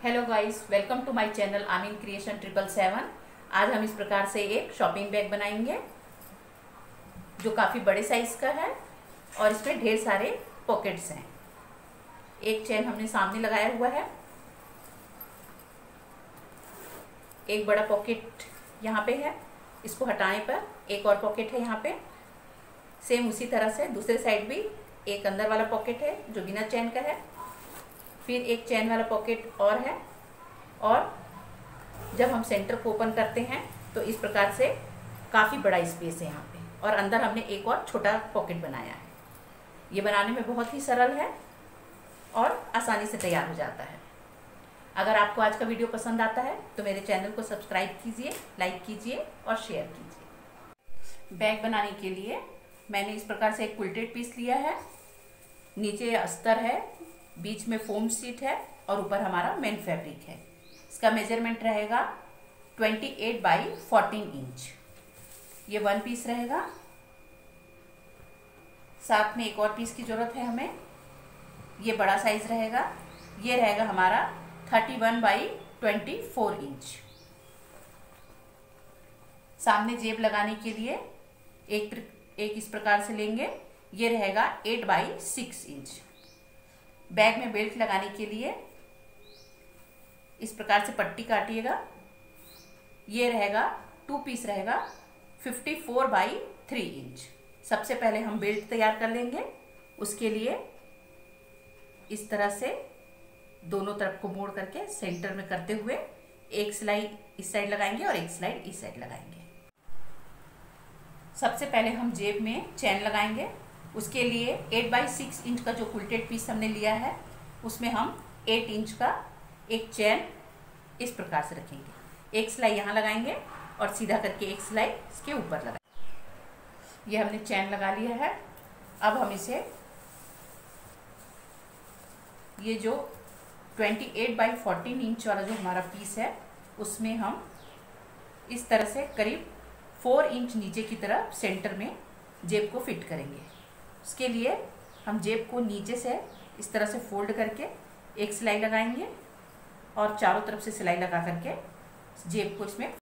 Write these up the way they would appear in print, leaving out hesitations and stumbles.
Hello guys, welcome to my channel Ameen creation 777। आज हम इस प्रकार से एक शॉपिंग बैग बनाएंगे जो काफ़ी बड़े साइज का है और इसमें ढेर सारे पॉकेट्स हैं। एक चेन हमने सामने लगाया हुआ है, एक बड़ा पॉकेट यहाँ पे है, इसको हटाने पर एक और पॉकेट है यहाँ पे। सेम उसी तरह से दूसरे साइड भी एक अंदर वाला पॉकेट है जो बिना चेन का है, फिर एक चेन वाला पॉकेट और है। और जब हम सेंटर को ओपन करते हैं तो इस प्रकार से काफ़ी बड़ा स्पेस है यहाँ पे, और अंदर हमने एक और छोटा पॉकेट बनाया है। ये बनाने में बहुत ही सरल है और आसानी से तैयार हो जाता है। अगर आपको आज का वीडियो पसंद आता है तो मेरे चैनल को सब्सक्राइब कीजिए, लाइक कीजिए और शेयर कीजिए। बैग बनाने के लिए मैंने इस प्रकार से एक क्विल्टेड पीस लिया है। नीचे अस्तर है, बीच में फोम शीट है और ऊपर हमारा मेन फैब्रिक है। इसका मेजरमेंट रहेगा 28 बाई 14 इंच। ये वन पीस रहेगा, साथ में एक और पीस की जरूरत है हमें। ये बड़ा साइज रहेगा, ये रहेगा हमारा 31 बाई 24 इंच। सामने जेब लगाने के लिए एक इस प्रकार से लेंगे, ये रहेगा 8 बाई 6 इंच। बैग में बेल्ट लगाने के लिए इस प्रकार से पट्टी काटिएगा, ये रहेगा 2 पीस रहेगा 54 बाई 3 इंच। सबसे पहले हम बेल्ट तैयार कर लेंगे। उसके लिए इस तरह से दोनों तरफ को मोड़ करके सेंटर में करते हुए एक सिलाई इस साइड लगाएंगे और एक सिलाई इस साइड लगाएंगे। सबसे पहले हम जेब में चैन लगाएंगे। उसके लिए 8 बाई 6 इंच का जो क्विल्टेड पीस हमने लिया है उसमें हम 8 इंच का एक चैन इस प्रकार से रखेंगे। एक सिलाई यहाँ लगाएंगे और सीधा करके एक सिलाई इसके ऊपर लगाएंगे। ये हमने चैन लगा लिया है। अब हम इसे ये जो 28 बाई 14 इंच वाला जो हमारा पीस है उसमें हम इस तरह से करीब 4 इंच नीचे की तरफ सेंटर में जेब को फिट करेंगे। उसके लिए हम जेब को नीचे से इस तरह से फोल्ड करके एक सिलाई लगाएंगे और चारों तरफ से सिलाई लगा करके जेब को इसमें,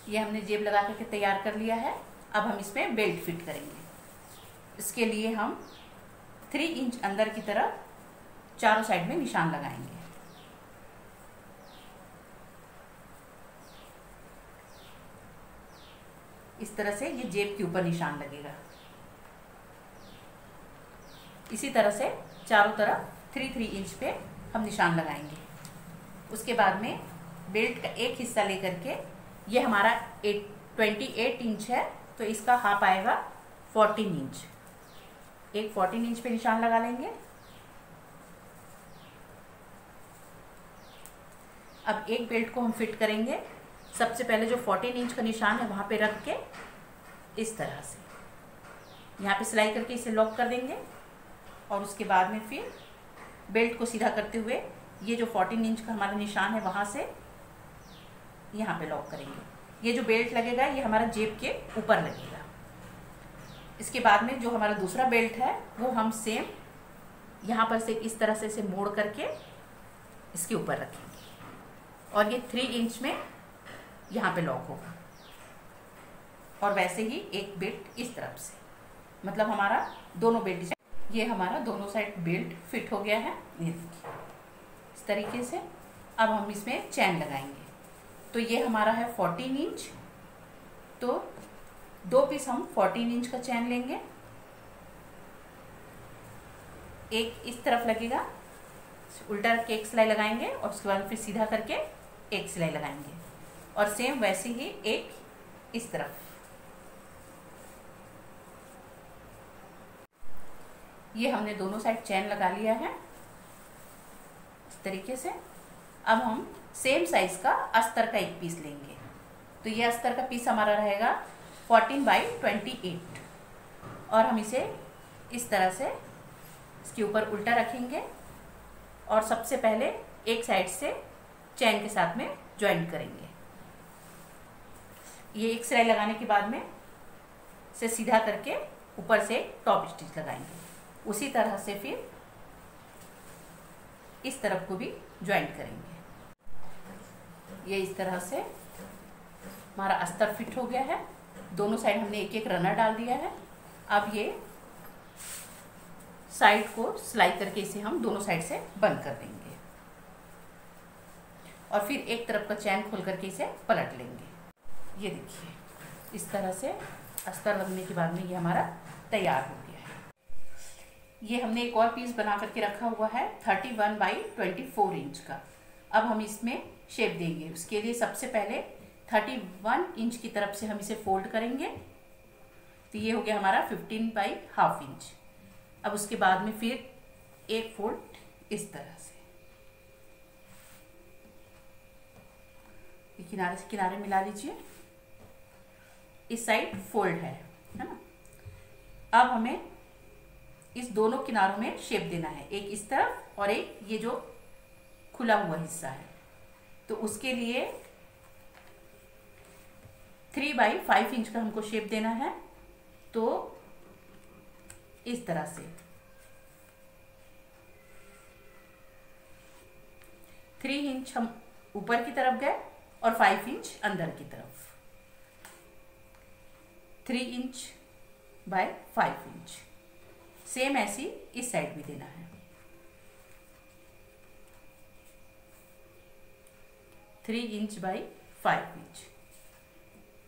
ये हमने जेब लगा करके तैयार कर लिया है। अब हम इसमें बेल्ट फिट करेंगे। इसके लिए हम 3 इंच अंदर की तरफ चारों साइड में निशान लगाएंगे। इस तरह से ये जेब के ऊपर निशान लगेगा। इसी तरह से चारों तरफ 3-3 इंच पे हम निशान लगाएंगे। उसके बाद में बेल्ट का एक हिस्सा लेकर के, ये हमारा 28 इंच है तो इसका हाफ आएगा 14 इंच। एक 14 इंच पे निशान लगा लेंगे। अब एक बेल्ट को हम फिट करेंगे। सबसे पहले जो 14 इंच का निशान है वहाँ पे रख के इस तरह से यहाँ पे सिलाई करके इसे लॉक कर देंगे और उसके बाद में फिर बेल्ट को सीधा करते हुए ये जो 14 इंच का हमारा निशान है वहाँ से यहाँ पे लॉक करेंगे। ये जो बेल्ट लगेगा ये हमारा जेब के ऊपर लगेगा। इसके बाद में जो हमारा दूसरा बेल्ट है वो हम सेम यहाँ पर से इस तरह से इसे मोड़ करके इसके ऊपर रखेंगे और ये 3 इंच में यहाँ पे लॉक होगा। और वैसे ही एक बेल्ट इस तरफ से, मतलब हमारा दोनों बेल्ट, ये हमारा दोनों साइड बेल्ट फिट हो गया है। ये देखिए इस तरीके से। अब हम इसमें चैन लगाएंगे। तो ये हमारा है 14 इंच, तो 2 पीस हम 14 इंच का चैन लेंगे। एक इस तरफ लगेगा, उल्टा रख के एक सिलाई लगाएंगे और उसके बाद फिर सीधा करके एक सिलाई लगाएंगे और सेम वैसे ही एक इस तरफ। ये हमने दोनों साइड चैन लगा लिया है इस तरीके से। अब हम सेम साइज का अस्तर का एक पीस लेंगे। तो ये अस्तर का पीस हमारा रहेगा 14 बाई 28 और हम इसे इस तरह से इसके ऊपर उल्टा रखेंगे और सबसे पहले एक साइड से चैन के साथ में ज्वाइंट करेंगे। ये एक सिलाई लगाने के बाद में इसे सीधा करके ऊपर से टॉप स्टिच लगाएंगे। उसी तरह से फिर इस तरफ को भी ज्वाइंट करेंगे। ये इस तरह से हमारा अस्तर फिट हो गया है। दोनों साइड हमने एक एक रनर डाल दिया है। अब ये साइड को सिलाई करके इसे हम दोनों साइड से बंद कर देंगे और फिर एक तरफ का चैन खोल करके इसे पलट लेंगे। ये देखिए इस तरह से अस्तर लगने के बाद में ये हमारा तैयार हो गया है। ये हमने एक और पीस बना करके रखा हुआ है 31 बाई 24 इंच का। अब हम इसमें शेप देंगे। उसके लिए सबसे पहले 31 इंच की तरफ से हम इसे फोल्ड करेंगे। तो ये हो गया हमारा 15 बाई हाफ इंच। अब उसके बाद में फिर एक फोल्ड इस तरह से किनारे से किनारे मिला लीजिए। इस साइड फोल्ड है ना। अब हमें इस दोनों किनारों में शेप देना है, एक इस तरफ और एक ये जो खुला हुआ हिस्सा है। तो उसके लिए 3 बाई 5 इंच का हमको शेप देना है। तो इस तरह से 3 इंच हम ऊपर की तरफ गए और 5 इंच अंदर की तरफ। 3 इंच बाय 5 इंच। सेम ऐसी इस साइड भी देना है। 3 इंच बाय 5 इंच।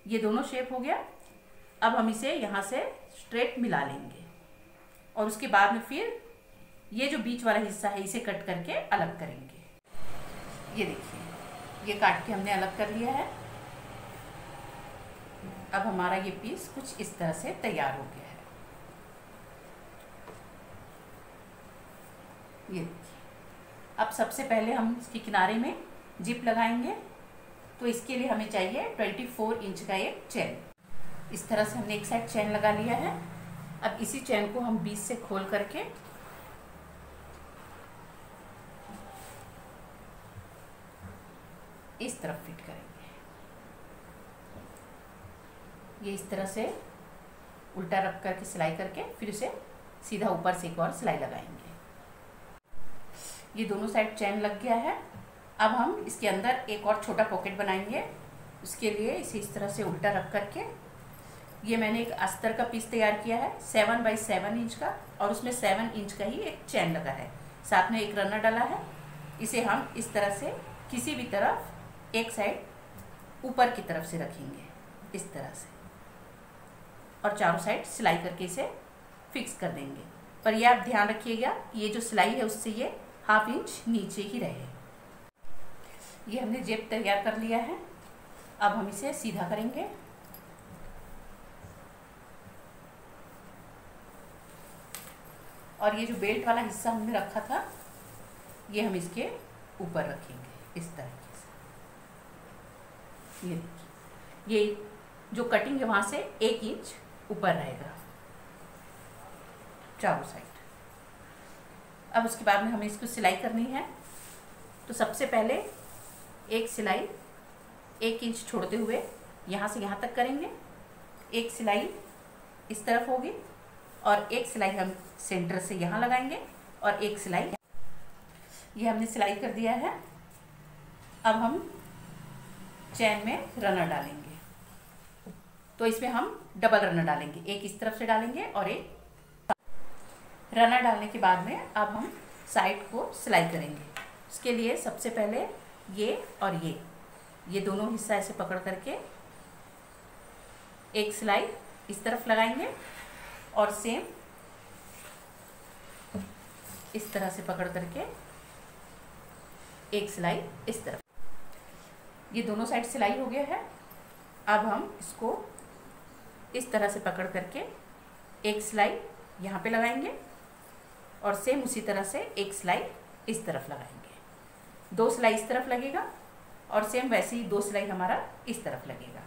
ये दोनों शेप हो गया। अब हम इसे यहाँ से स्ट्रेट मिला लेंगे और उसके बाद में फिर ये जो बीच वाला हिस्सा है इसे कट करके अलग करेंगे। ये देखिए ये काट के हमने अलग कर लिया है। अब हमारा ये पीस कुछ इस तरह से तैयार हो गया है। ये देखिए अब सबसे पहले हम इसके किनारे में जिप लगाएंगे। तो इसके लिए हमें चाहिए 24 इंच का एक चैन। इस तरह से हमने एक साइड चैन लगा लिया है। अब इसी चैन को हम बीच से खोल करके इस तरफ फिट करेंगे। ये इस तरह से उल्टा रख करके सिलाई करके फिर उसे सीधा ऊपर से एक और सिलाई लगाएंगे। ये दोनों साइड चैन लग गया है। अब हम इसके अंदर एक और छोटा पॉकेट बनाएंगे। उसके लिए इसे इस तरह से उल्टा रख करके ये मैंने एक अस्तर का पीस तैयार किया है 7 बाई 7 इंच का और उसमें 7 इंच का ही एक चैन लगा है। साथ में एक रनर डाला है। इसे हम इस तरह से किसी भी तरफ एक साइड ऊपर की तरफ से रखेंगे इस तरह से और चारों साइड सिलाई करके इसे फिक्स कर देंगे। पर यह आप ध्यान रखिएगा ये जो सिलाई है उससे ये हाफ इंच नीचे ही रहे। ये हमने जेब तैयार कर लिया है। अब हम इसे सीधा करेंगे। और ये जो बेल्ट वाला हिस्सा हमने रखा था ये हम इसके ऊपर रखेंगे इस तरीके से। ये देखिए ये जो कटिंग है वहाँ से 1 इंच ऊपर रहेगा चारों साइड। अब उसके बाद में हमें इसको सिलाई करनी है। तो सबसे पहले एक सिलाई 1 इंच छोड़ते हुए यहाँ से यहाँ तक करेंगे। एक सिलाई इस तरफ होगी और एक सिलाई हम सेंटर से यहाँ लगाएंगे और एक सिलाई ये हमने सिलाई कर दिया है। अब हम चैन में रनर डालेंगे। तो इसमें हम डबल रनर डालेंगे, एक इस तरफ से डालेंगे और एक रनर डालने के बाद में अब हम साइड को सिलाई करेंगे। उसके लिए सबसे पहले ये और ये दोनों हिस्सा ऐसे पकड़ करके एक सिलाई इस तरफ लगाएंगे और सेम इस तरह से पकड़ करके एक सिलाई इस तरफ। ये दोनों साइड सिलाई हो गया है। अब हम इसको इस तरह से पकड़ करके एक सिलाई यहाँ पे लगाएंगे और सेम उसी तरह से एक सिलाई इस तरफ लगाएंगे। 2 सिलाई इस तरफ लगेगा और सेम वैसे ही 2 सिलाई हमारा इस तरफ लगेगा।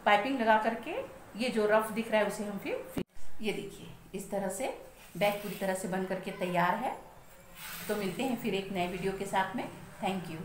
पाइपिंग लगा करके ये जो रफ दिख रहा है उसे हम फिर ये देखिए इस तरह से बैग पूरी तरह से बन करके तैयार है। तो मिलते हैं फिर एक नए वीडियो के साथ में। Thank you.